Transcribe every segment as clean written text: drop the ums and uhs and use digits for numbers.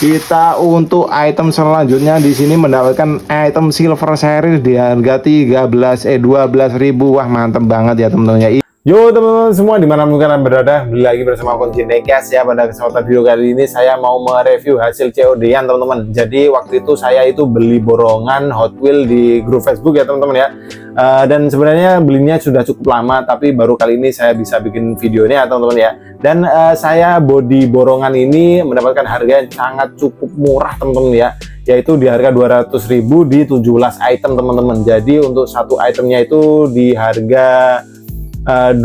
Kita untuk item selanjutnya di sini mendapatkan item silver series di harga 12.000. Wah, mantep banget ya teman-teman ya. Yo teman-teman semua dimanapun kalian berada, kembali lagi bersama aku Jinekes ya. Pada kesempatan video kali ini saya mau mereview hasil COD-an teman-teman. Jadi waktu itu saya itu beli borongan Hot Wheels di grup Facebook ya teman-teman ya. Dan sebenarnya belinya sudah cukup lama, tapi baru kali ini saya bisa bikin videonya teman-teman ya. Dan saya body borongan ini mendapatkan harga yang sangat cukup murah teman-teman ya, yaitu di harga 200.000 di 17 item teman-teman. Jadi untuk satu itemnya itu di harga 12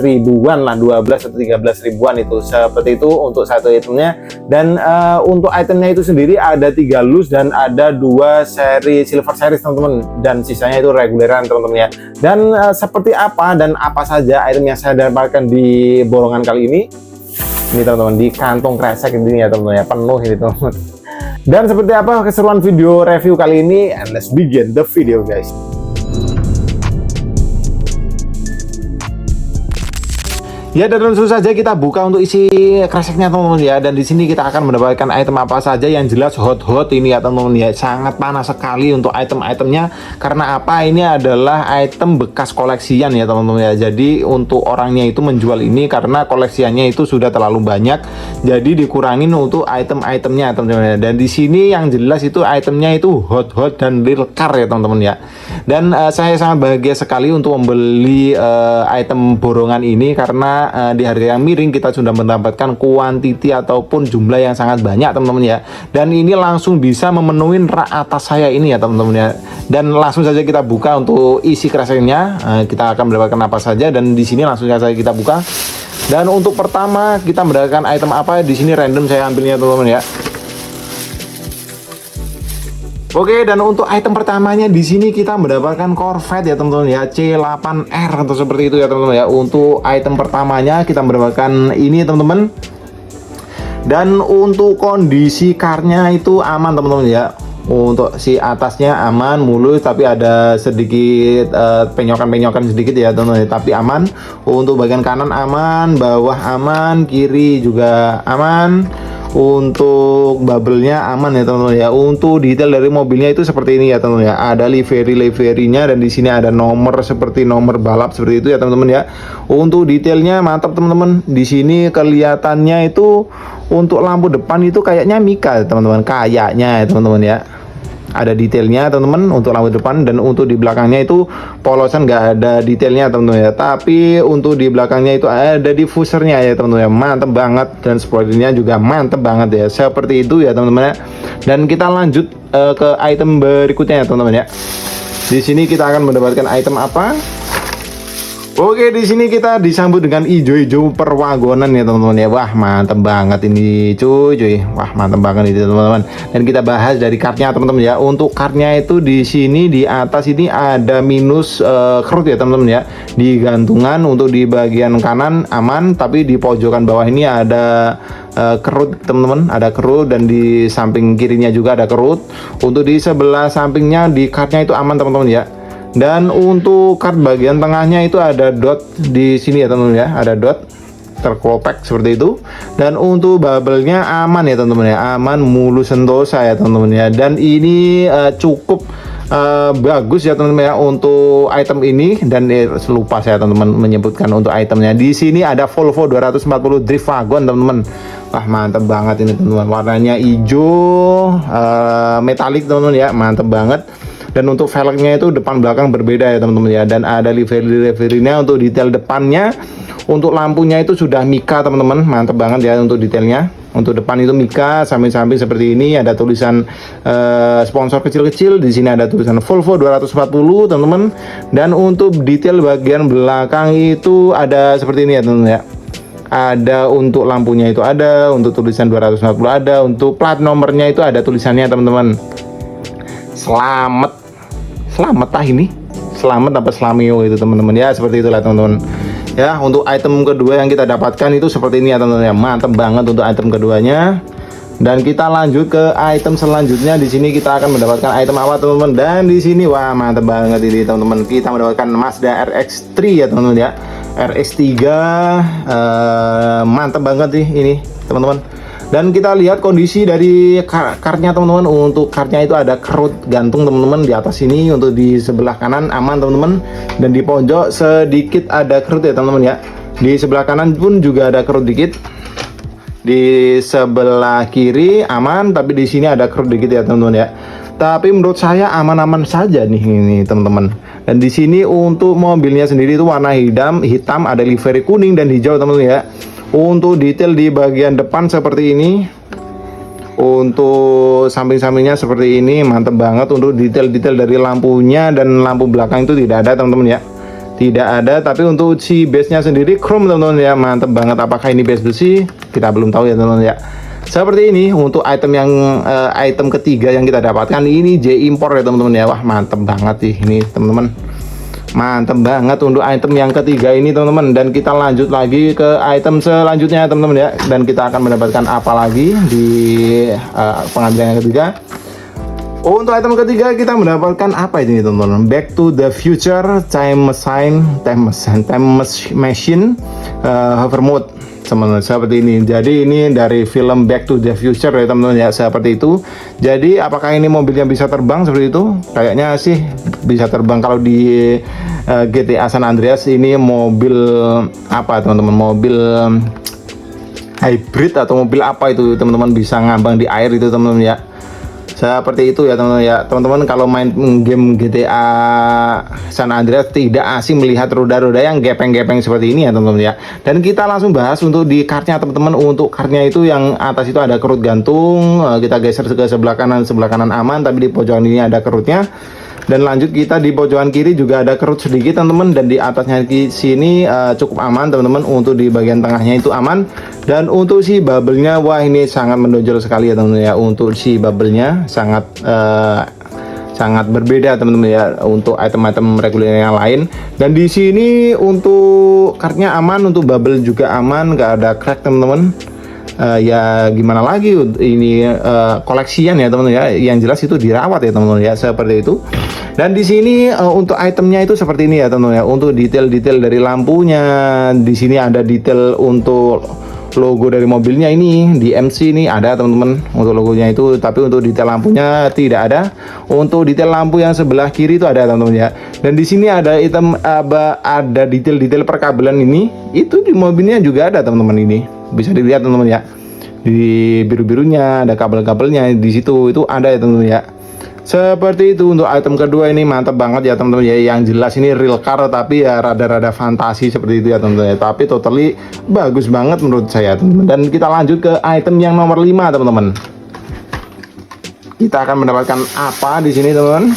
ribuan lah, 12 atau 13 ribuan itu, seperti itu untuk satu itemnya. Dan untuk itemnya itu sendiri ada 3 loose dan ada 2 seri silver series teman-teman, dan sisanya itu reguleran teman-teman ya. Dan seperti apa dan apa saja item yang saya dapatkan di borongan kali ini teman-teman, di kantong kresek ini ya teman-teman ya, penuh ini teman-teman. Dan seperti apa keseruan video review kali ini, and let's begin the video guys. Ya, dan langsung saja kita buka untuk isi kreseknya teman-teman ya. Dan di sini kita akan mendapatkan item apa saja, yang jelas hot ini ya teman-teman ya. Sangat panas sekali untuk item-itemnya. Karena apa? Ini adalah item bekas koleksian ya teman-teman ya. Jadi untuk orangnya itu menjual ini karena koleksiannya itu sudah terlalu banyak. Jadi dikurangin untuk item-itemnya teman-teman ya. Dan di sini yang jelas itu itemnya itu hot dan real car ya teman-teman ya. Dan saya sangat bahagia sekali untuk membeli item borongan ini karena di harga yang miring kita sudah mendapatkan kuantiti ataupun jumlah yang sangat banyak teman-teman ya. Dan ini langsung bisa memenuhi rak atas saya ini ya teman-teman ya. Dan langsung saja kita buka untuk isi kreseknya. Kita akan mendapatkan apa saja, dan di sini langsung saja kita buka. Dan untuk pertama kita mendapatkan item apa, di sini random saya ambilnya teman-teman ya. Oke, dan untuk item pertamanya di sini kita mendapatkan Corvette ya teman-teman ya, C8R atau seperti itu ya teman-teman ya. Untuk item pertamanya kita mendapatkan ini teman-teman. Dan untuk kondisi karnya itu aman teman-teman ya. Untuk si atasnya aman, mulus, tapi ada sedikit penyokan sedikit ya teman-teman ya, tapi aman. Untuk bagian kanan aman, bawah aman, kiri juga aman. Untuk bubble-nya aman ya teman-teman ya. Untuk detail dari mobilnya itu seperti ini ya teman-teman ya. Ada livery-nya, dan di sini ada nomor seperti nomor balap seperti itu ya teman-teman ya. Untuk detailnya mantap teman-teman. Di sini kelihatannya itu untuk lampu depan itu kayaknya Mika teman-teman, kayaknya ya teman-teman ya. Ada detailnya teman-teman untuk lampu depan, dan untuk di belakangnya itu polosan nggak ada detailnya teman-teman ya. Tapi untuk di belakangnya itu ada diffusernya ya teman-teman ya, mantep banget. Dan spoilernya juga mantep banget ya, seperti itu ya teman-teman ya. Dan kita lanjut ke item berikutnya ya teman-teman ya. Di sini kita akan mendapatkan item apa? Oke, di sini kita disambut dengan ijo-ijo perwagonan ya teman-teman ya. Wah, mantep banget ini cuy. Wah, mantep banget ini teman-teman. Dan kita bahas dari kartnya teman-teman ya. Untuk kartnya itu di sini di atas ini ada minus kerut ya teman-teman ya. Di gantungan untuk di bagian kanan aman, tapi di pojokan bawah ini ada kerut teman-teman, ada kerut, dan di samping kirinya juga ada kerut. Untuk di sebelah sampingnya di kartnya itu aman teman-teman ya. Dan untuk kart bagian tengahnya itu ada dot di sini ya teman-teman ya, ada dot terkelopak seperti itu. Dan untuk bubble-nya aman ya teman-teman ya, aman, mulus, sentosa ya teman-teman ya. Dan ini cukup bagus ya teman-teman ya untuk item ini. Dan lupa saya teman-teman menyebutkan untuk itemnya. Di sini ada Volvo 240 Drift Wagon teman-teman. Wah, mantap banget ini teman-teman, warnanya hijau metalik teman-teman ya, mantap banget. Dan untuk velgnya itu depan belakang berbeda ya teman-teman ya. Dan ada livery-nya untuk detail depannya. Untuk lampunya itu sudah Mika teman-teman, mantap banget ya untuk detailnya. Untuk depan itu Mika, samping-samping seperti ini ada tulisan sponsor kecil-kecil. Di sini ada tulisan Volvo 240 teman-teman. Dan untuk detail bagian belakang itu ada seperti ini ya teman-teman ya. Ada untuk lampunya itu ada, untuk tulisan 240 ada, untuk plat nomornya itu ada tulisannya teman-teman. Selamat ini, selamat apa selamio itu teman-teman ya, seperti itulah teman-teman ya. Untuk item kedua yang kita dapatkan itu seperti ini ya teman-teman ya, mantap banget untuk item keduanya. Dan kita lanjut ke item selanjutnya. Di sini kita akan mendapatkan item apa teman-teman? Dan di sini wah, mantap banget ini teman-teman, kita mendapatkan Mazda RX-3 ya teman-teman ya. RX-3 mantap banget nih ini teman-teman. Dan kita lihat kondisi dari kartnya teman-teman. Untuk kartnya itu ada kerut gantung teman-teman di atas ini, untuk di sebelah kanan aman teman-teman, dan di pojok sedikit ada kerut ya teman-teman ya. Di sebelah kanan pun juga ada kerut dikit. Di sebelah kiri aman, tapi di sini ada kerut dikit ya teman-teman ya. Tapi menurut saya aman-aman saja nih ini teman-teman. Dan di sini untuk mobilnya sendiri itu warna hitam, ada livery kuning dan hijau teman-teman ya. Untuk detail di bagian depan seperti ini, untuk samping-sampingnya seperti ini, mantep banget. Untuk detail-detail dari lampunya dan lampu belakang itu tidak ada teman-teman ya, tidak ada. Tapi untuk si base-nya sendiri chrome teman-teman ya, mantep banget. Apakah ini base besi? Kita belum tahu ya teman-teman ya. Seperti ini untuk item ketiga yang kita dapatkan, ini J impor ya teman-teman ya. Wah mantep banget sih ini teman-teman, mantep banget untuk item yang ketiga ini teman-teman. Dan kita lanjut lagi ke item selanjutnya teman-teman ya, dan kita akan mendapatkan apa lagi di pengambilan yang ketiga. Untuk item ketiga kita mendapatkan apa ini teman-teman, Back to the Future Time Machine Hover Mode teman-teman, seperti ini. Jadi ini dari film Back to the Future ya teman-teman ya, seperti itu. Jadi apakah ini mobilnya bisa terbang seperti itu? Kayaknya sih bisa terbang. Kalau di GTA San Andreas ini mobil apa teman-teman, mobil hybrid atau mobil apa itu teman-teman, bisa ngambang di air itu teman-teman ya. Seperti itu ya teman-teman ya. Teman-teman kalau main game GTA San Andreas tidak asing melihat roda-roda yang gepeng-gepeng seperti ini ya teman-teman ya. Dan kita langsung bahas untuk di kartnya teman-teman. Untuk kartnya itu yang atas itu ada kerut gantung, kita geser ke sebelah kanan aman, tapi di pojokan ini ada kerutnya. Dan lanjut kita di pojokan kiri juga ada kerut sedikit teman-teman, dan di atasnya di sini cukup aman teman-teman. Untuk di bagian tengahnya itu aman. Dan untuk si bubble-nya, wah ini sangat menonjol sekali ya teman-teman ya. Untuk si bubble-nya sangat berbeda teman-teman ya untuk item-item reguler yang lain. Dan di sini untuk kartnya aman, untuk bubble juga aman, nggak ada crack teman-teman. Ya gimana lagi, ini koleksian ya teman-teman ya, yang jelas itu dirawat ya teman-teman ya, seperti itu. Dan di sini untuk itemnya itu seperti ini ya teman-teman ya. Untuk detail-detail dari lampunya, di sini ada detail untuk logo dari mobilnya ini di MC ini ada teman-teman untuk logonya itu, tapi untuk detail lampunya tidak ada. Untuk detail lampu yang sebelah kiri itu ada teman-teman ya. Dan di sini ada ada detail-detail perkabelan ini, itu di mobilnya juga ada teman-teman, ini bisa dilihat teman-teman ya. Di biru-birunya ada kabel-kabelnya di situ, itu ada ya teman-teman ya. Seperti itu untuk item kedua ini, mantap banget ya teman-teman ya. Yang jelas ini real car, tapi ya rada-rada fantasi seperti itu ya teman-teman ya. Tapi totally bagus banget menurut saya teman-teman. Dan kita lanjut ke item yang nomor 5 teman-teman. Kita akan mendapatkan apa di sini teman-teman?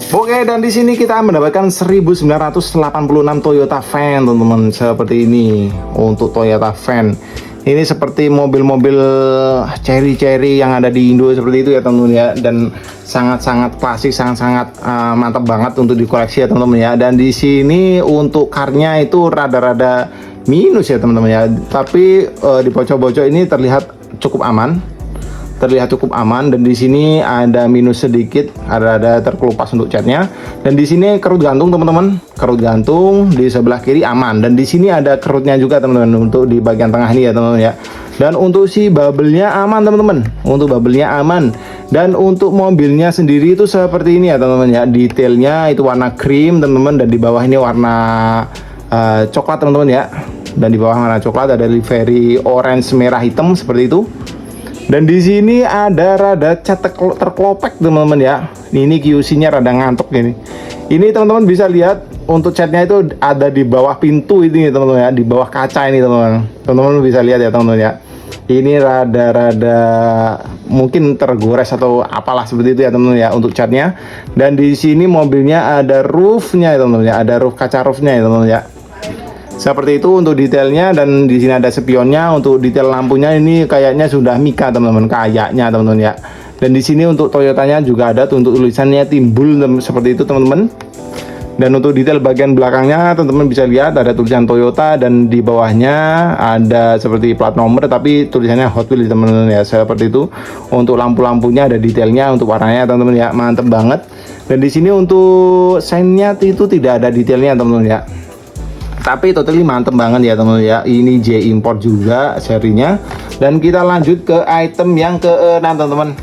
Oke, dan di sini kita mendapatkan 1986 Toyota Van teman-teman, seperti ini untuk Toyota Van. Ini seperti mobil-mobil cherry yang ada di Indo seperti itu ya teman-teman ya. Dan sangat-sangat klasik, sangat-sangat mantap banget untuk dikoleksi ya teman-teman ya. Dan di sini untuk karnya itu rada-rada minus ya teman-teman ya. Tapi di pojok-pojok ini terlihat cukup aman. Dan di sini ada minus sedikit, ada terkelupas untuk catnya. Dan di sini kerut gantung teman-teman, kerut gantung di sebelah kiri aman. Dan di sini ada kerutnya juga teman-teman untuk di bagian tengah ini ya teman-teman ya. Dan untuk si bubble-nya aman teman-teman, untuk bubble-nya aman. Dan untuk mobilnya sendiri itu seperti ini ya teman-teman ya. Detailnya itu warna cream teman-teman, dan di bawah ini warna coklat teman-teman ya. Dan di bawah warna coklat ada livery orange merah hitam seperti itu. Dan di sini ada rada cat terkelopek teman-teman ya. Ini QC-nya rada ngantuk ini. Ini teman-teman bisa lihat untuk catnya itu ada di bawah pintu ini teman-teman ya, di bawah kaca ini teman-teman. Teman-teman bisa lihat ya teman-teman ya. Ini rada-rada mungkin tergores atau apalah seperti itu ya teman-teman ya untuk catnya. Dan di sini mobilnya ada roofnya ya teman-teman ya, ada roof kaca roofnya ya teman-teman ya. Seperti itu untuk detailnya. Dan di sini ada spionnya. Untuk detail lampunya ini kayaknya sudah Mika teman-teman, kayaknya teman-teman ya. Dan di sini untuk Toyotanya juga ada untuk tulisannya timbul seperti itu teman-teman. Dan untuk detail bagian belakangnya teman-teman bisa lihat ada tulisan Toyota, dan di bawahnya ada seperti plat nomor tapi tulisannya Hot Wheels teman-teman ya, seperti itu. Untuk lampu-lampunya ada detailnya untuk warnanya teman-teman ya, mantep banget. Dan di sini untuk sign-nya itu tidak ada detailnya teman-teman ya. Tapi totally mantep banget ya teman-teman ya. Ini J Import juga serinya. Dan kita lanjut ke item yang ke-6 teman-teman.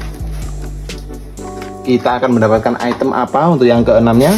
Kita akan mendapatkan item apa untuk yang ke-6-nya?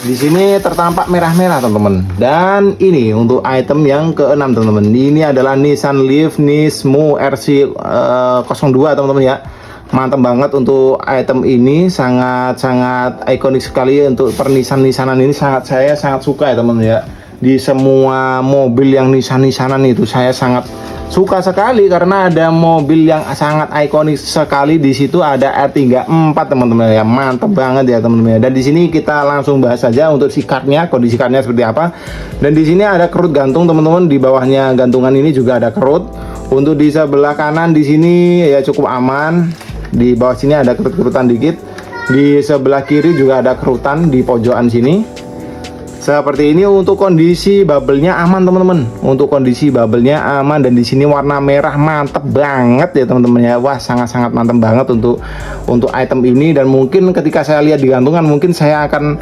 Di sini tertampak merah-merah teman-teman. Dan ini untuk item yang ke-6 teman-teman. Ini adalah Nissan Leaf Nismo RC 02 teman-teman ya. Mantap banget untuk item ini, sangat-sangat ikonik sekali untuk pernisan-nisanan ini. Saya sangat suka ya teman-teman ya. Di semua mobil yang nisan-nisanan itu saya sangat suka sekali karena ada mobil yang sangat ikonik sekali. Di situ ada R34 teman-teman ya. Mantap banget ya teman-teman ya. Dan di sini kita langsung bahas saja untuk si kartnya, kondisi kartnya seperti apa. Dan di sini ada kerut gantung teman-teman. Di bawahnya gantungan ini juga ada kerut. Untuk di sebelah kanan di sini ya cukup aman. Di bawah sini ada kerut-kerutan dikit. Di sebelah kiri juga ada kerutan di pojokan sini. Seperti ini. Untuk kondisi bubble-nya aman teman-teman. Untuk kondisi bubble-nya aman dan di sini warna merah mantep banget ya teman-teman ya. Wah, sangat-sangat mantep banget untuk item ini. Dan mungkin ketika saya lihat di gantungan mungkin saya akan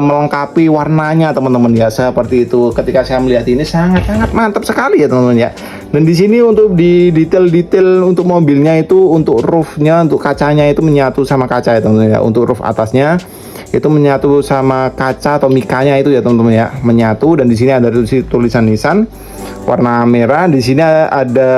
melengkapi warnanya teman-teman ya. Seperti itu. Ketika saya melihat ini sangat-sangat mantap sekali ya teman-teman ya. Dan di sini untuk di detail-detail untuk mobilnya itu, untuk roofnya, untuk kacanya itu menyatu sama kaca ya teman-teman ya. Untuk roof atasnya itu menyatu sama kaca atau mikanya itu ya teman-teman ya, menyatu. Dan di sini ada tulisan Nissan warna merah. Di sini ada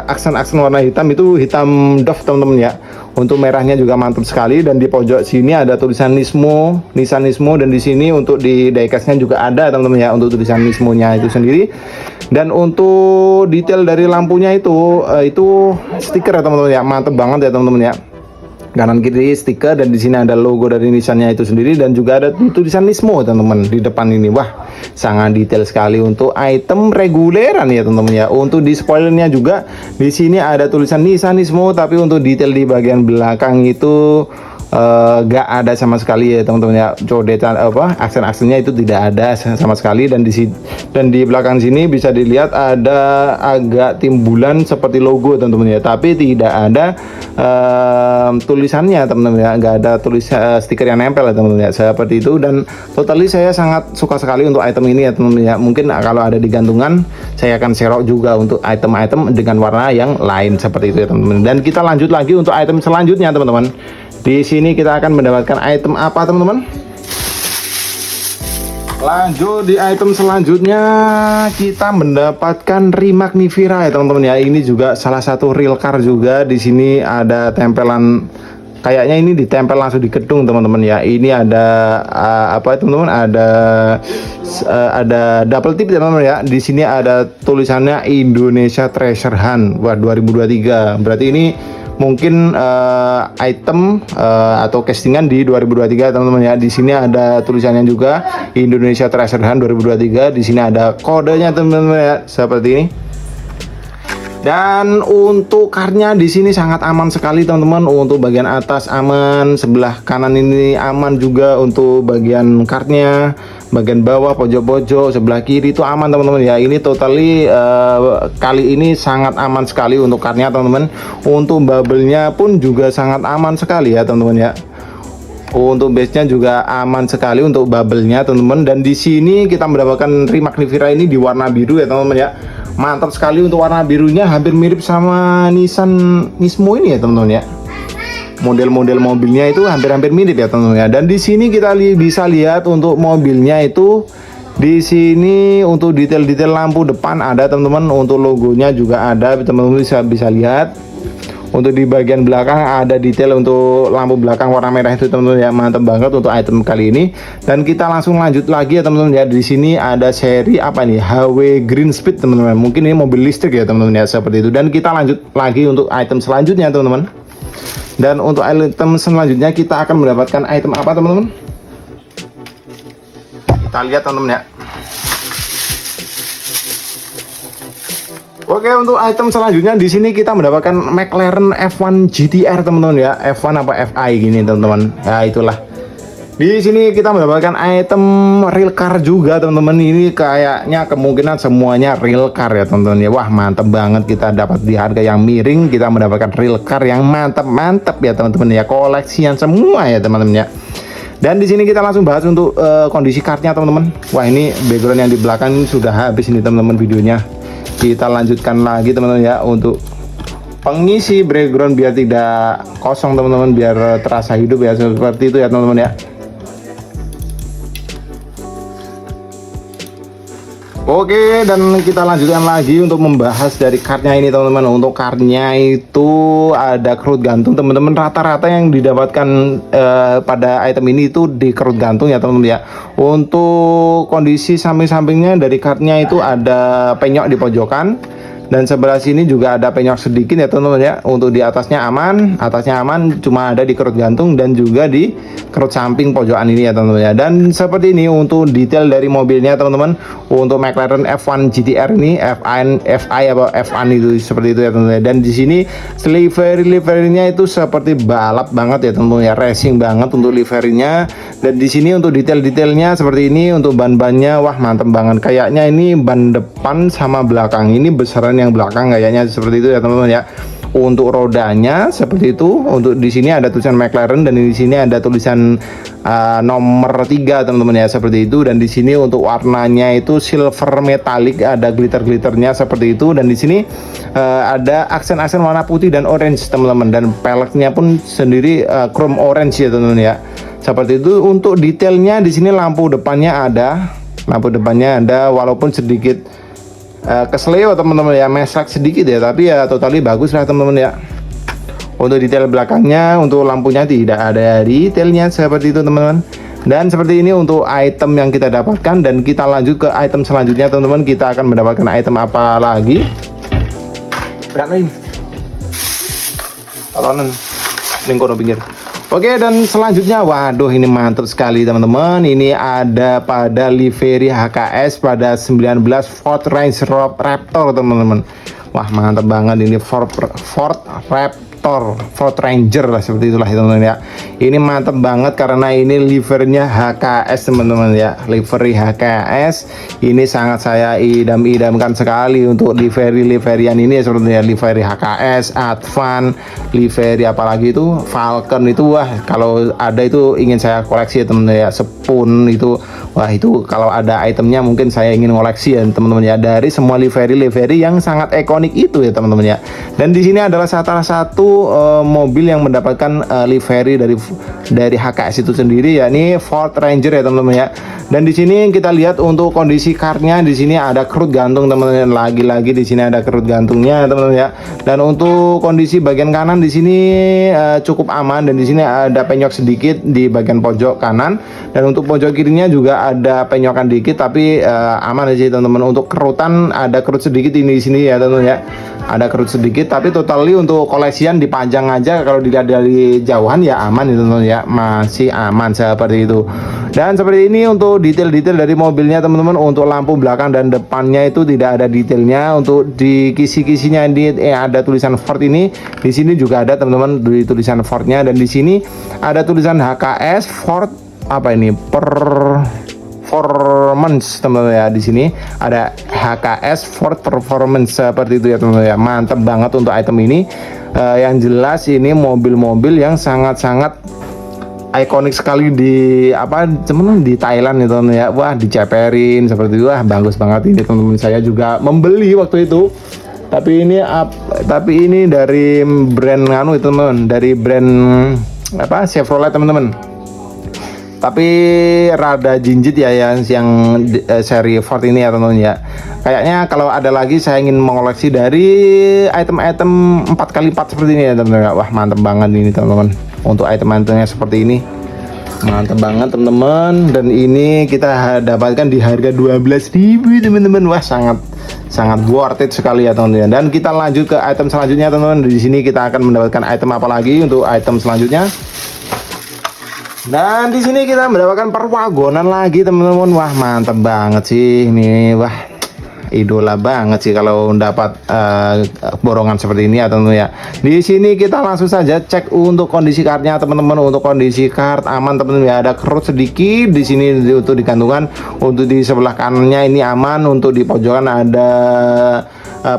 aksen-aksen warna hitam, itu hitam doff teman-teman ya. Untuk merahnya juga mantap sekali. Dan di pojok sini ada tulisan Nismo, Nissan Nismo. Dan di sini untuk di diecastnya juga ada teman-teman ya, untuk tulisan Nismo-nya itu sendiri. Dan untuk detail dari lampunya itu stiker ya teman-teman ya, mantep banget ya teman-teman ya. Kanan kiri stiker dan di sini ada logo dari Nissan-nya itu sendiri dan juga ada tulisan Nismo teman-teman di depan ini. Wah, sangat detail sekali untuk item reguleran ya teman-teman ya. Untuk di spoilernya juga di sini ada tulisan Nissan Nismo, tapi untuk detail di bagian belakang itu gak ada sama sekali ya teman-teman ya. Codetan aksen-aksennya itu tidak ada sama sekali. Dan di belakang sini bisa dilihat ada agak timbulan seperti logo teman-teman ya, tapi tidak ada tulisannya teman-teman ya, nggak ada stiker yang nempel ya teman-teman ya, seperti itu. Dan totally saya sangat suka sekali untuk item ini ya teman-teman ya. Mungkin kalau ada di gantungan saya akan serok juga untuk item-item dengan warna yang lain seperti itu ya teman-teman. Dan kita lanjut lagi untuk item selanjutnya teman-teman. Di sini kita akan mendapatkan item apa teman-teman? Lanjut di item selanjutnya kita mendapatkan Rimagnifera ya teman-teman ya. Ini juga salah satu real car juga. Di sini ada tempelan, kayaknya ini ditempel langsung di gedung teman-teman ya. Ini ada apa teman-teman? Ada double tip ya teman-teman ya. Di sini ada tulisannya Indonesia Treasure Hunt. Wah, 2023. Berarti ini mungkin item atau castingan di 2023 teman-teman ya. Di sini ada tulisannya juga Indonesia Treasure Hunt 2023. Di sini ada kodenya teman-teman ya, seperti ini. Dan untuk karnya di sini sangat aman sekali teman-teman. Untuk bagian atas aman, sebelah kanan ini aman juga untuk bagian kartnya. Bagian bawah, pojok-pojok, sebelah kiri itu aman teman-teman ya. Ini totally kali ini sangat aman sekali untuk kartnya teman-teman. Untuk bubble-nya pun juga sangat aman sekali ya teman-teman ya. Untuk base-nya juga aman sekali untuk bubble-nya teman-teman. Dan di sini kita mendapatkan Rimagnifera ini di warna biru ya teman-teman ya. Mantap sekali untuk warna birunya, hampir mirip sama Nissan Nismo ini ya teman-teman ya. Model-model mobilnya itu hampir-hampir mirip ya teman-teman ya. Dan di sini kita bisa lihat untuk mobilnya itu, di sini untuk detail-detail lampu depan ada teman-teman. Untuk logonya juga ada, teman-teman bisa lihat. Untuk di bagian belakang ada detail untuk lampu belakang warna merah itu teman-teman ya. Mantap banget untuk item kali ini. Dan kita langsung lanjut lagi ya teman-teman ya. Di sini ada seri apa nih, HW Green Speed teman-teman. Mungkin ini mobil listrik ya teman-teman ya, seperti itu. Dan kita lanjut lagi untuk item selanjutnya teman-teman. Dan untuk item selanjutnya kita akan mendapatkan item apa teman-teman? Kita lihat teman-teman ya. Oke, untuk item selanjutnya di sini kita mendapatkan McLaren F1 GTR teman-teman ya. F1 apa FI gini teman-teman. Ya itulah. Di sini kita mendapatkan item real car juga teman-teman. Ini kayaknya kemungkinan semuanya real car ya teman-teman ya. Wah, mantap banget, kita dapat di harga yang miring, kita mendapatkan real car yang mantap-mantap ya teman-teman ya. Koleksian semua ya teman-teman ya. Dan di sini kita langsung bahas untuk kondisi kartnya teman-teman. Wah, ini background yang di belakang sudah habis ini teman-teman videonya. Kita lanjutkan lagi teman-teman ya untuk pengisi background biar tidak kosong teman-teman, biar terasa hidup ya, seperti itu ya teman-teman ya. Oke, dan kita lanjutkan lagi untuk membahas dari kartnya ini teman-teman. Untuk kartnya itu ada kerut gantung teman-teman. Rata-rata yang didapatkan pada item ini itu di kerut gantung ya teman-teman ya. Untuk kondisi samping-sampingnya dari kartnya itu ada penyok di pojokan, dan sebelah sini juga ada penyok sedikit ya teman-teman ya. Untuk di atasnya aman, cuma ada di kerut gantung dan juga di kerut samping pojokan ini ya teman-teman ya. Dan seperti ini untuk detail dari mobilnya teman-teman. Untuk McLaren F1 GTR ini FI apa F1 itu seperti itu ya teman-teman ya. Dan di sini livery-nya itu seperti balap banget ya teman-teman ya, racing banget untuk liverynya. Dan di sini untuk detail-detailnya seperti ini. Untuk ban-bannya wah mantep banget, kayaknya ini ban depan sama belakang ini besaran yang belakang kayaknya seperti itu ya teman-teman ya. Untuk rodanya seperti itu. Untuk di sini ada tulisan McLaren dan di sini ada tulisan nomor 3 teman-teman ya, seperti itu. Dan di sini untuk warnanya itu silver metallic, ada glitter-glitternya seperti itu. Dan di sini ada aksen-aksen warna putih dan orange teman-teman, dan peleknya pun sendiri chrome orange ya teman-teman ya. Seperti itu. Untuk detailnya di sini lampu depannya ada, walaupun sedikit kesleo teman-teman ya, mesrak sedikit ya, tapi ya totally bagus lah teman-teman ya. Untuk detail belakangnya, untuk lampunya tidak ada detailnya seperti itu teman-teman. Dan seperti ini untuk item yang kita dapatkan. Dan kita lanjut ke item selanjutnya teman-teman. Kita akan mendapatkan item apa lagi? Berapa ini? Talonan lingkungan pinggir. Oke, dan selanjutnya waduh ini mantap sekali teman-teman. Ini ada pada livery HKS pada 19 Ford Ranger Raptor teman-teman. Wah mantap banget ini Ford Raptor, Ford Ranger lah, seperti itulah teman-teman ya. Ini mantap banget karena ini livernya HKS teman-teman ya. Livery HKS ini sangat saya idam-idamkan sekali untuk livery-liverian ini ya, seperti ya, livery HKS, Advan, livery apalagi itu Falcon itu wah kalau ada itu ingin saya koleksi ya teman-teman ya. Spoon itu wah itu kalau ada itemnya mungkin saya ingin koleksi ya teman-teman ya, dari semua livery yang sangat ikonik itu ya teman-teman ya. Dan di sini adalah salah satu mobil yang mendapatkan livery dari HKS itu sendiri, yakni Ford Ranger ya teman-teman ya. Dan di sini kita lihat untuk kondisi kartnya, di sini ada kerut gantung teman-teman. Lagi-lagi di sini ada kerut gantungnya teman-teman ya. Dan untuk kondisi bagian kanan di sini cukup aman, dan di sini ada penyok sedikit di bagian pojok kanan. Dan untuk pojok kirinya juga ada penyokan dikit, tapi aman aja teman-teman. Untuk kerutan ada kerut sedikit ini di sini ya teman-teman ya. Ada kerut sedikit, tapi totally untuk koleksian dipajang aja, kalau dilihat dari jauhan ya aman itu teman-teman ya, masih aman seperti itu. Dan seperti ini untuk detail-detail dari mobilnya teman-teman. Untuk lampu belakang dan depannya itu tidak ada detailnya. Untuk di kisi-kisinya ini ada tulisan Ford ini. Di sini juga ada teman-teman di tulisan Fordnya, dan di sini ada tulisan HKS Ford apa ini Performance teman-teman ya. Di sini ada HKS Ford Performance seperti itu ya teman-teman ya. Mantap banget untuk item ini. Yang jelas ini mobil-mobil yang sangat-sangat ikonik sekali di teman-teman di Thailand ya teman-teman ya. Wah diceperin seperti itu, wah bagus banget ini teman-teman. Saya juga membeli waktu itu. Tapi ini dari brand itu teman-teman, dari brand Chevrolet teman-teman. Tapi rada jinjit ya yang seri Ford ini ya teman-teman ya. Kayaknya kalau ada lagi saya ingin mengoleksi dari item-item 4x4 seperti ini ya teman-teman. Wah mantap banget ini teman-teman. Untuk item-itemnya seperti ini mantap banget teman-teman. Dan ini kita dapatkan di harga 12.000 teman-teman. Wah sangat worth it sekali ya teman-teman. Dan kita lanjut ke item selanjutnya teman-teman. Di sini kita akan mendapatkan item apa lagi untuk item selanjutnya. Dan di sini kita mendapatkan perwagonan lagi teman-teman. Wah mantap banget sih ini. Wah idola banget sih kalau dapat borongan seperti ini ya teman-teman ya. Di sini kita langsung saja cek untuk kondisi kartnya teman-teman. Untuk kondisi kart aman teman-teman ya. Ada kerut sedikit di sini untuk di gantungan. Untuk di sebelah kanannya ini aman. Untuk di pojokan ada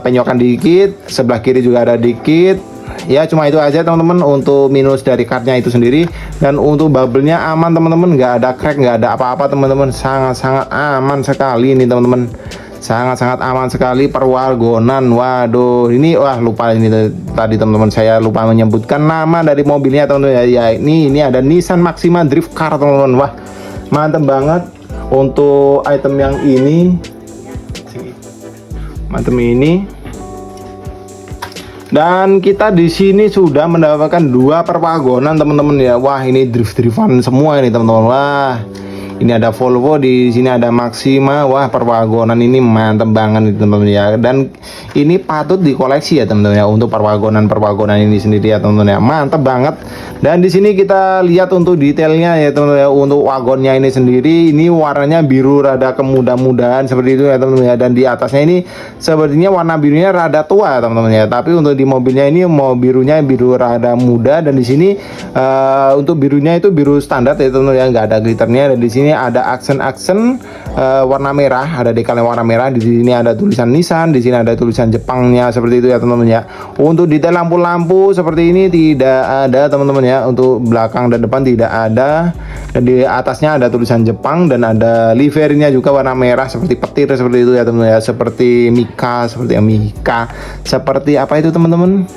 penyokan dikit. Sebelah kiri juga ada dikit. ya cuma itu aja teman-teman untuk minus dari cardnya itu sendiri. Dan untuk bubble-nya aman teman-teman, nggak ada crack, nggak ada apa-apa teman-teman, sangat-sangat aman sekali ini teman-teman, sangat-sangat aman sekali. Perwagonan, waduh ini wah lupa ini tadi teman-teman, saya lupa menyebutkan nama dari mobilnya teman-teman ya, ini ada Nissan Maxima Drift Car teman-teman. Wah mantep banget untuk item yang ini, mantep ini. Dan kita di sini sudah mendapatkan 2 perwagonan teman-teman ya. Wah ini drift-driftan semua ini teman-teman. Wah ini ada Volvo, di sini ada Maxima. Wah perwagonan ini mantap banget teman-teman ya. Dan ini patut dikoleksi ya teman-teman ya, untuk perwagonan ini sendiri ya teman-teman ya, mantap banget. Dan di sini kita lihat untuk detailnya ya teman-teman ya, untuk wagonnya ini sendiri, ini warnanya biru rada kemuda-mudahan seperti itu ya teman-teman ya. Dan di atasnya ini sepertinya warna birunya rada tua ya teman-teman ya, tapi untuk di mobilnya ini mau birunya biru rada muda. Dan di sini untuk birunya itu biru standar ya teman-teman ya, nggak ada glitternya. Dan di sini ada aksen-aksen warna merah, ada dekalnya warna merah. Di sini ada tulisan Nissan, di sini ada tulisan Jepangnya seperti itu ya teman-teman ya. Untuk detail lampu-lampu seperti ini tidak ada teman-teman ya, untuk belakang dan depan tidak ada. Dan di atasnya ada tulisan Jepang dan ada liverinya juga warna merah seperti petir seperti itu ya teman-teman ya, seperti Mika, seperti apa itu teman-teman,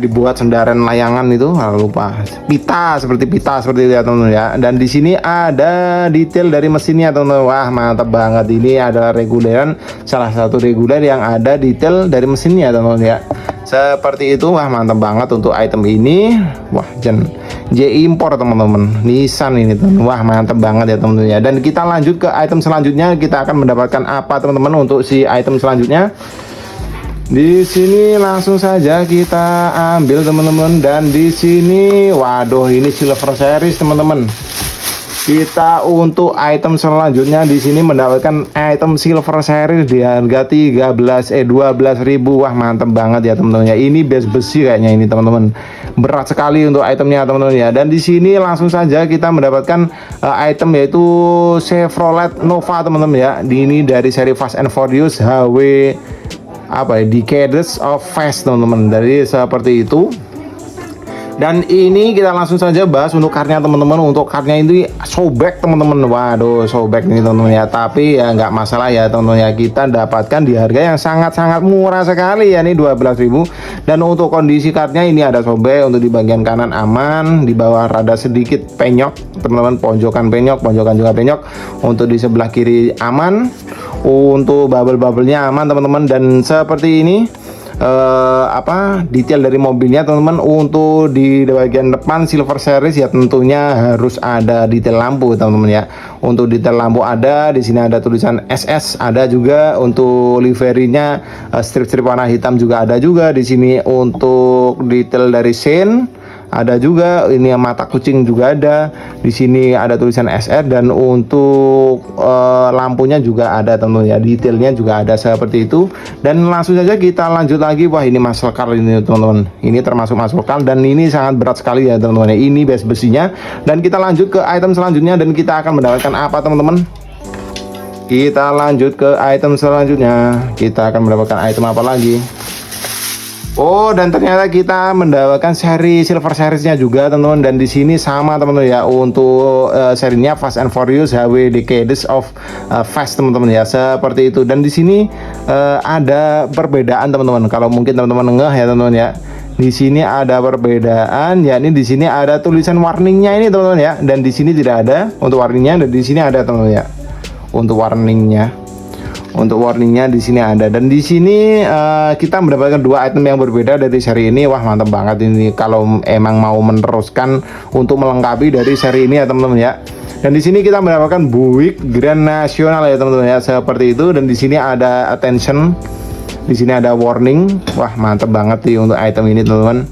dibuat sendaran layangan itu, lupa, pita seperti itu ya teman-teman ya. Dan di sini ada detail dari mesinnya teman-teman. Wah mantap banget, ini adalah reguleran, salah satu reguler yang ada detail dari mesinnya teman-teman ya, seperti itu. Wah mantap banget untuk item ini. Wah J impor teman-teman, Nissan ini teman. Wah mantap banget ya teman-teman ya. Dan kita lanjut ke item selanjutnya, kita akan mendapatkan apa teman-teman untuk si item selanjutnya. Di sini langsung saja kita ambil teman-teman. Dan di sini waduh ini silver series teman-teman. Kita untuk item selanjutnya di sini mendapatkan item silver series di harga 12.000. Wah mantap banget ya teman-teman ya. Ini base besi kayaknya ini teman-teman. Berat sekali untuk itemnya teman-teman ya. Dan di sini langsung saja kita mendapatkan item yaitu Chevrolet Nova teman-teman ya. Ini dari seri Fast and Furious HW apa ya, Decades of Fast teman-teman, dari seperti itu. Dan ini kita langsung saja bahas untuk cardnya teman-teman. Untuk cardnya ini sobek teman-teman, waduh sobek nih teman-teman ya, tapi ya nggak masalah ya teman-teman ya, kita dapatkan di harga yang sangat-sangat murah sekali ya, ini 12.000. Dan untuk kondisi cardnya ini ada sobek, untuk di bagian kanan aman, di bawah rada sedikit penyok teman-teman, pojokan juga penyok. Untuk di sebelah kiri aman, untuk bubble-bubblenya aman teman-teman. Dan seperti ini detail dari mobilnya teman-teman. Untuk di bagian depan silver series ya tentunya harus ada detail lampu teman-teman ya. Untuk detail lampu ada, di sini ada tulisan SS, ada juga untuk liverinya strip-strip warna hitam juga ada juga di sini. Untuk detail dari sen ada juga, ini mata kucing juga ada di sini, ada tulisan SR. Dan untuk lampunya juga ada teman-teman ya, detailnya juga ada seperti itu. Dan langsung saja kita lanjut lagi. Wah ini muscle car ini teman-teman, ini termasuk muscle car dan ini sangat berat sekali ya teman-teman ya, ini base besinya. Dan kita lanjut ke item selanjutnya, dan kita akan mendapatkan apa teman-teman. Kita lanjut ke item selanjutnya, kita akan mendapatkan item apa lagi. Oh, dan ternyata kita mendapatkan seri silver seriesnya juga teman-teman. Dan di sini sama teman-teman ya, untuk serinya Fast and Furious HW Decades of Fast teman-teman ya, seperti itu. Dan di sini ada perbedaan teman-teman. Kalau mungkin teman-teman ngeh ya teman-teman ya, di sini ada perbedaan, yakni di sini ada tulisan warningnya ini teman-teman ya, dan di sini tidak ada untuk warningnya. Dan di sini ada teman-teman ya, untuk warningnya. Untuk warningnya di sini ada. Dan di sini kita mendapatkan 2 item yang berbeda dari seri ini. Wah mantap banget ini kalau emang mau meneruskan untuk melengkapi dari seri ini ya teman-teman ya. Dan di sini kita mendapatkan Buick Grand National ya teman-teman ya, seperti itu. Dan di sini ada attention, di sini ada warning. Wah mantap banget nih untuk item ini teman-teman.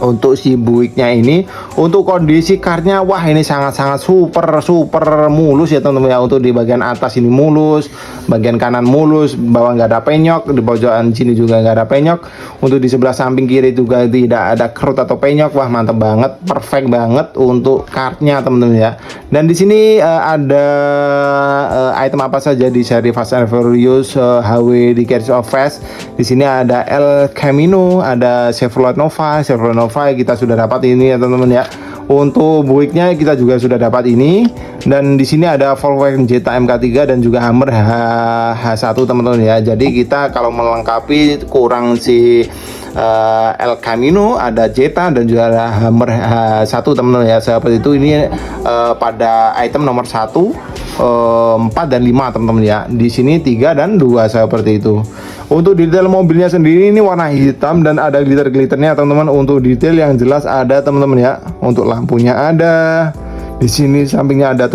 Untuk si Buicknya ini, untuk kondisi kartnya, wah ini sangat-sangat super mulus ya teman-teman ya. Untuk di bagian atas ini mulus, bagian kanan mulus, bawah nggak ada penyok, di pojokan sini juga nggak ada penyok. Untuk di sebelah samping kiri juga tidak ada kerut atau penyok. Wah mantap banget, perfect banget untuk kartnya teman-teman ya. Dan di sini ada item apa saja di seri Fast and Furious HW di Carriage of Fast. Di sini ada El Camino, ada Chevrolet Nova kita sudah dapat ini ya teman-teman ya. Untuk Buicknya kita juga sudah dapat ini, dan di sini ada Volkswagen Jetta MK3 dan juga Hummer H1 teman-teman ya. Jadi kita kalau melengkapi kurang si El Camino, ada Jetta dan juga ada Hummer H1 teman-teman ya. Seperti itu ini pada item nomor 1, 4 dan 5 teman-teman ya. Di sini 3 dan 2 seperti itu. Untuk detail mobilnya sendiri ini warna hitam dan ada glitter-glitternya teman-teman. Untuk detail yang jelas ada teman-teman ya. Untuk lampunya ada. Di sini sampingnya ada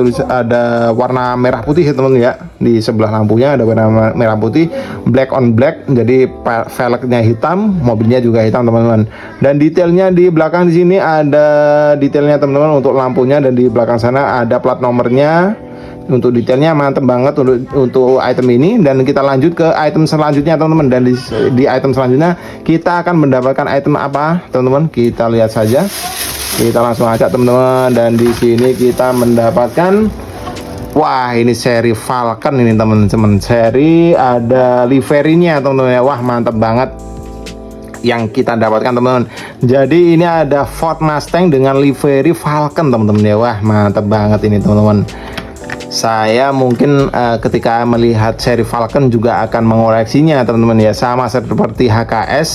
warna merah putih ya teman-teman ya. Di sebelah lampunya ada warna merah putih, black on black. Jadi velgnya hitam, mobilnya juga hitam teman-teman. Dan detailnya di belakang di sini ada detailnya teman-teman untuk lampunya, dan di belakang sana ada plat nomornya. Untuk detailnya mantep banget untuk item ini. Dan kita lanjut ke item selanjutnya teman-teman. Dan di item selanjutnya kita akan mendapatkan item apa teman-teman, kita lihat saja. Kita langsung aja teman-teman. Dan di sini kita mendapatkan, wah ini seri Falcon ini teman-teman. Seri ada liverynya teman-teman ya. Wah mantap banget yang kita dapatkan teman-teman. Jadi ini ada Ford Mustang dengan livery Falcon teman-teman ya. Wah mantap banget ini teman-teman. Saya mungkin ketika melihat seri Falcon juga akan mengoleksinya teman-teman ya, sama seperti HKS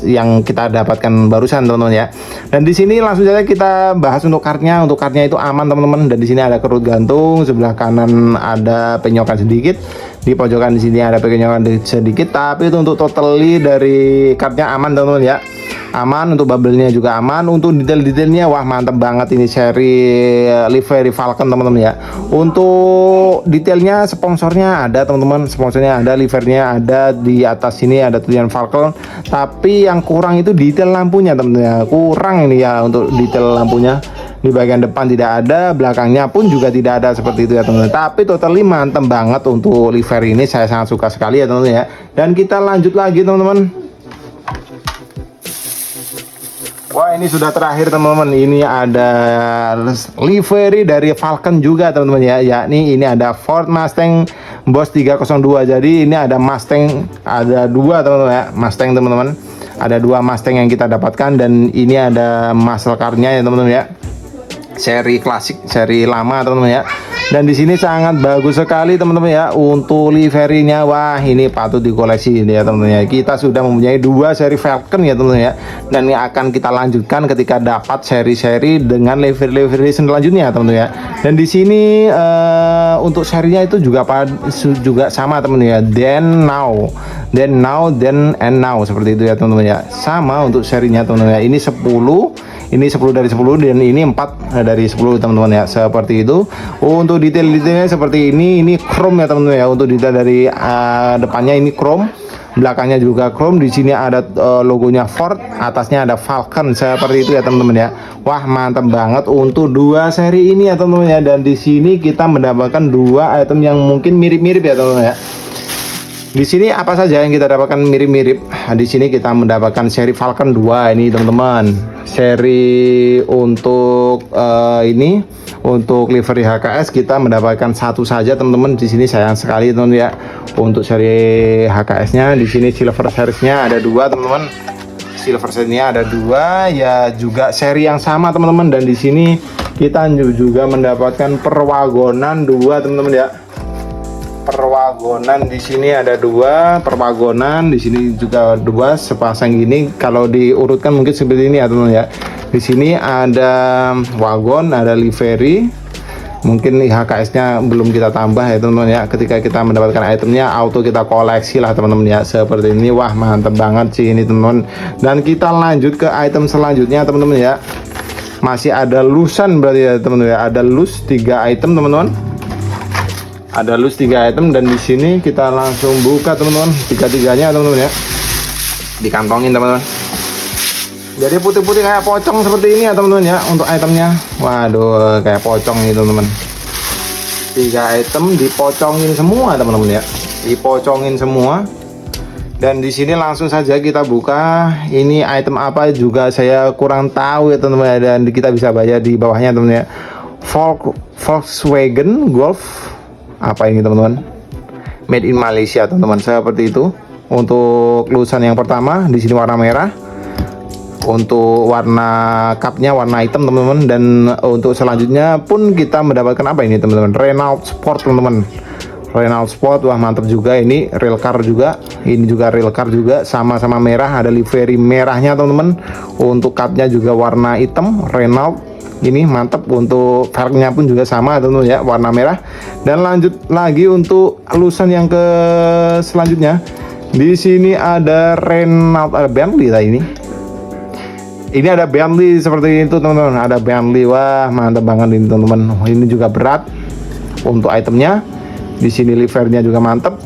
yang kita dapatkan barusan teman-teman ya. Dan di sini langsung saja kita bahas untuk kartnya. Untuk kartnya itu aman teman-teman, dan di sini ada kerut gantung, sebelah kanan ada penyokan sedikit, di pojokan di sini ada penyokan sedikit, tapi itu untuk totally dari kartnya aman teman-teman ya. Aman, untuk bubble-nya juga aman. Untuk detail-detailnya wah mantap banget ini seri livery Falcon teman-teman ya. Untuk detailnya sponsornya ada teman-teman, sponsornya ada, liverynya ada, di atas sini ada tulisan Falcon. Tapi yang kurang itu detail lampunya teman-teman ya. Kurang ini ya untuk detail lampunya. Di bagian depan tidak ada, belakangnya pun juga tidak ada seperti itu ya teman-teman. Tapi totally mantap banget untuk livery ini, saya sangat suka sekali ya teman-teman ya. Dan kita lanjut lagi teman-teman. Wah ini sudah terakhir teman-teman. Ini ada livery dari Falcon juga teman-teman ya. Yakni ini ada Ford Mustang Boss 302. Jadi ini ada Mustang, ada dua teman-teman ya. Mustang teman-teman. Ada dua Mustang yang kita dapatkan, dan ini ada muscle car-nya ya teman-teman ya. Seri klasik, seri lama teman-teman ya. Dan di sini sangat bagus sekali teman-teman ya untuk liverynya. Wah ini patut dikoleksi ya teman-teman ya. Kita sudah mempunyai dua seri Falcon ya teman-teman ya. Dan ini akan kita lanjutkan ketika dapat seri-seri dengan livery selanjutnya teman-teman ya. Dan di sini untuk serinya itu juga sama teman-teman ya. Then and now seperti itu ya teman-teman ya. Sama untuk serinya teman-teman ya. Ini 10. Ini 10 dari 10, dan ini 4 dari 10 teman-teman ya. Seperti itu. Untuk detail-detailnya seperti ini chrome ya teman-teman ya. Untuk detail dari depannya ini chrome, belakangnya juga chrome. Di sini ada logonya Ford, atasnya ada Falcon seperti itu ya teman-teman ya. Wah mantap banget untuk dua seri ini ya teman-teman ya. Dan di sini kita mendapatkan dua item yang mungkin mirip-mirip ya teman-teman ya. Di sini apa saja yang kita dapatkan mirip-mirip? Di sini kita mendapatkan seri Falcon 2 ini teman-teman. Seri untuk ini untuk livery HKS kita mendapatkan satu saja teman-teman. Di sini sayang sekali teman-teman ya. Untuk seri HKS-nya di sini silver series-nya ada dua teman-teman. Silver series-nya ada dua ya, juga seri yang sama teman-teman. Dan di sini kita juga mendapatkan perwagonan dua teman-teman ya. Perwagonan di sini ada dua perwagonan, di sini juga dua sepasang gini. Kalau diurutkan mungkin seperti ini ya teman-teman ya. Di sini ada wagon, ada livery. Mungkin HKS-nya belum kita tambah ya teman-teman ya. Ketika kita mendapatkan itemnya auto kita koleksi lah teman-teman ya. Seperti ini, wah mantap banget sih ini teman-teman. Dan kita lanjut ke item selanjutnya teman-teman ya. Masih ada lusan berarti ya teman-teman ya. Ada loose 3 item teman-teman. Ada loose 3 item, dan di sini kita langsung buka teman-teman, tiga-tiganya teman-teman ya. Dikantongin teman-teman. Jadi putih-putih kayak pocong seperti ini ya teman-teman ya untuk itemnya. Waduh, kayak pocong nih teman-teman. 3 item dipocongin semua teman-teman ya. Dipocongin semua. Dan di sini langsung saja kita buka. Ini item apa juga saya kurang tahu ya teman-teman ya. Dan kita bisa baca di bawahnya teman-teman ya. Volkswagen Golf. Apa ini teman-teman? Made in Malaysia teman-teman. Seperti itu. Untuk lusan yang pertama di sini warna merah. Untuk warna cupnya warna hitam teman-teman, dan untuk selanjutnya pun kita mendapatkan apa ini teman-teman, Renault Sport teman-teman. Renault Sport, wah mantap juga, ini real car juga, ini juga real car juga, sama-sama merah, ada livery merahnya teman-teman. Untuk cupnya juga warna hitam Renault, ini mantap. Untuk velgnya pun juga sama teman-teman ya, warna merah. Dan lanjut lagi untuk lusan yang ke selanjutnya, di sini ada Renault, ada Bentley lah ini. Ini ada Bentley seperti itu teman-teman, ada Bentley, wah mantap banget ini teman-teman. Ini juga berat untuk itemnya. Di sini livernya juga mantap,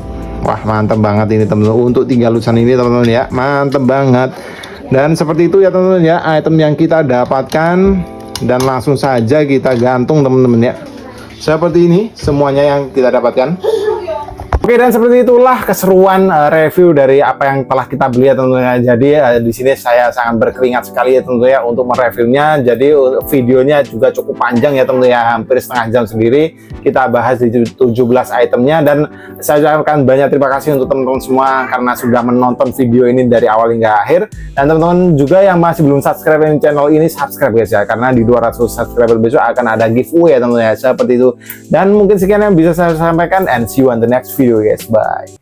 wah mantap banget ini teman-teman. Untuk 3 lusan ini teman-teman ya, mantap banget. Dan seperti itu ya teman-teman ya, item yang kita dapatkan, dan langsung saja kita gantung teman-teman ya. Seperti ini semuanya yang kita dapatkan. Oke, dan seperti itulah keseruan review dari apa yang telah kita beli ya tentunya. Jadi di sini saya sangat berkeringat sekali ya tentunya untuk mereviewnya. Jadi videonya juga cukup panjang ya tentunya, hampir setengah jam sendiri kita bahas di 17 itemnya. Dan saya ucapkan banyak terima kasih untuk teman-teman semua karena sudah menonton video ini dari awal hingga akhir. Dan teman-teman juga yang masih belum subscribe channel ini, subscribe guys ya, karena di 200 subscriber besok akan ada giveaway ya tentunya, seperti itu. Dan mungkin sekian yang bisa saya sampaikan, and see you on the next video guys, bye.